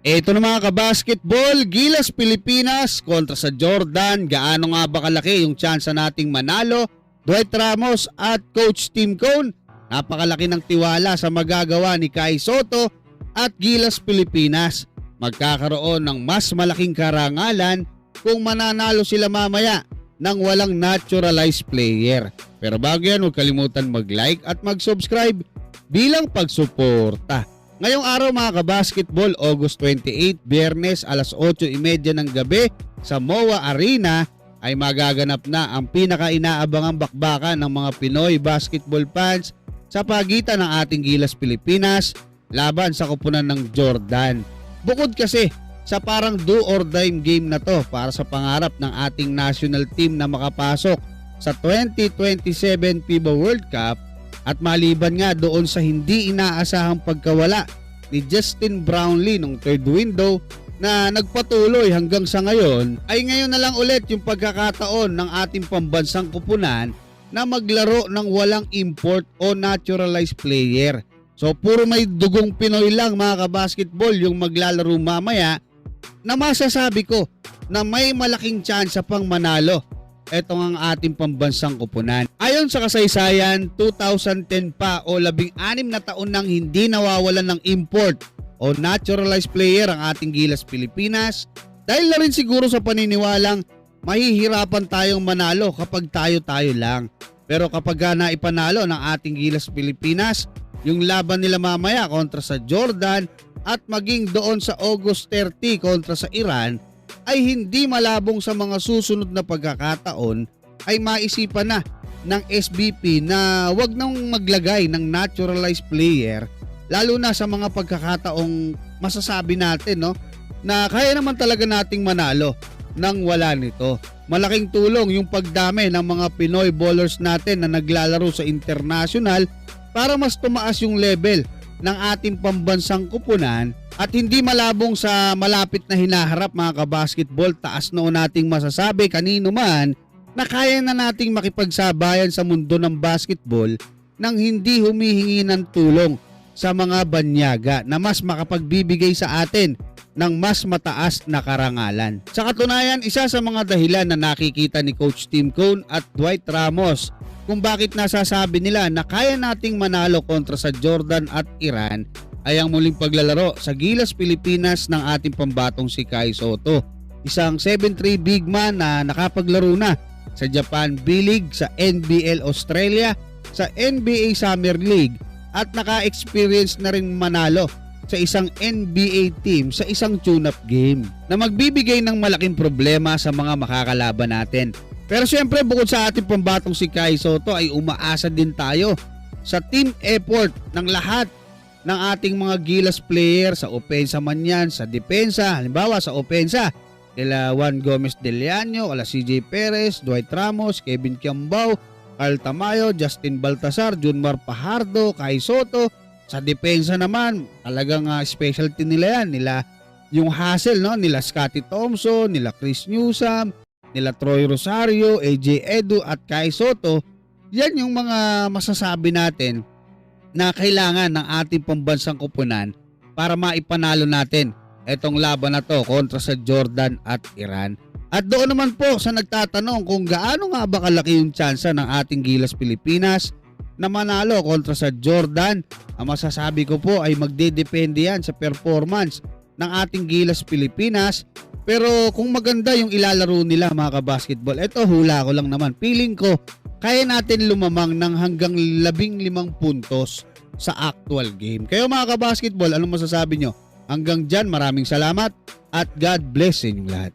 Ito na mga kabasketball, Gilas Pilipinas kontra sa Jordan. Gaano nga ba kalaki yung tsansa nating manalo? Dwight Ramos at Coach Tim Cone, napakalaki ng tiwala sa magagawa ni Kai Sotto at Gilas Pilipinas. Magkakaroon ng mas malaking karangalan kung mananalo sila mamaya ng walang naturalized player. Pero bago yan, huwag kalimutan mag-like at mag-subscribe bilang pagsuporta. Ngayong araw mga kabasketball, August 28, Biyernes alas 8:30 ng gabi sa MOA Arena ay magaganap na ang pinaka-inaabangang bakbakan ng mga Pinoy basketball fans sa pagitan ng ating Gilas Pilipinas laban sa koponan ng Jordan. Bukod kasi sa parang do or die game na to para sa pangarap ng ating national team na makapasok sa 2027 FIBA World Cup, at maliban nga doon sa hindi inaasahang pagkawala ni Justin Brownlee nung third window na nagpatuloy hanggang sa ngayon, ay ngayon na lang ulit yung pagkakataon ng ating pambansang koponan na maglaro ng walang import o naturalized player. So puro may dugong Pinoy lang mga kabasketball yung maglalaro mamaya, na masasabi ko na may malaking tsansa pang manalo ito ang ating pambansang koponan. Ayon sa kasaysayan, 2010 pa o 16 na taon nang hindi nawawalan ng import o naturalized player ang ating Gilas Pilipinas, dahil na rin siguro sa paniniwalang mahihirapan tayong manalo kapag tayo-tayo lang. Pero kapag naipanalo ng ating Gilas Pilipinas yung laban nila mamaya kontra sa Jordan at maging doon sa August 30 kontra sa Iran, ay hindi malabong sa mga susunod na pagkakataon ay maisipan na ng SBP na wag nang maglagay ng naturalized player, lalo na sa mga pagkakataong masasabi natin na kaya naman talaga nating manalo nang wala nito. Malaking tulong yung pagdami ng mga Pinoy ballers natin na naglalaro sa international para mas tumaas yung level ng ating pambansang koponan, at hindi malabong sa malapit na hinaharap mga kabasketball. Taas noon nating masasabi kanino man na kaya na nating makipagsabayan sa mundo ng basketball nang hindi humihingi ng tulong sa mga banyaga na mas makapagbibigay sa atin ng mas mataas na karangalan. Sa katunayan, isa sa mga dahilan na nakikita ni Coach Tim Cone at Dwight Ramos kung bakit nasasabi nila na kaya nating manalo kontra sa Jordan at Iran ay ang muling paglalaro sa Gilas Pilipinas ng ating pambatong si Kai Sotto. Isang 7'3" big man na nakapaglaro na sa Japan B-League, sa NBL Australia, sa NBA Summer League, at naka-experience na rin manalo sa isang NBA team sa isang tune-up game na magbibigay ng malaking problema sa mga makakalaban natin. Pero siyempre, bukod sa ating pambatong si Kai Sotto ay umaasa din tayo sa team effort ng lahat ng ating mga Gilas player, sa opensa man yan, sa depensa. Halimbawa sa opensa, kila Juan Gomez Deliano, ala CJ Perez, Dwight Ramos, Kevin Kiambao, Carl Tamayo, Justin Baltasar, Junmar Pajardo, Kai Sotto. Sa depensa naman, talagang specialty nila yan. Nila yung hustle, nila Scottie Thompson, nila Chris Newsome, nila Troy Rosario, AJ Edu at Kai Sotto. Yan yung mga masasabi natin na kailangan ng ating pambansang koponan para maipanalo natin itong laban na to kontra sa Jordan at Iran. At doon naman po sa nagtatanong kung gaano nga ba kalaki yung tsansa ng ating Gilas Pilipinas na manalo kontra sa Jordan, ang masasabi ko po ay magdedepende yan sa performance ng ating Gilas Pilipinas. Pero kung maganda yung ilalaro nila mga kabasketball, eto hula ko lang naman, feeling ko kaya natin lumamang ng hanggang 15 puntos sa actual game. Kayo mga kabasketball, anong masasabi nyo? Hanggang dyan, maraming salamat at God bless sa inyong lahat.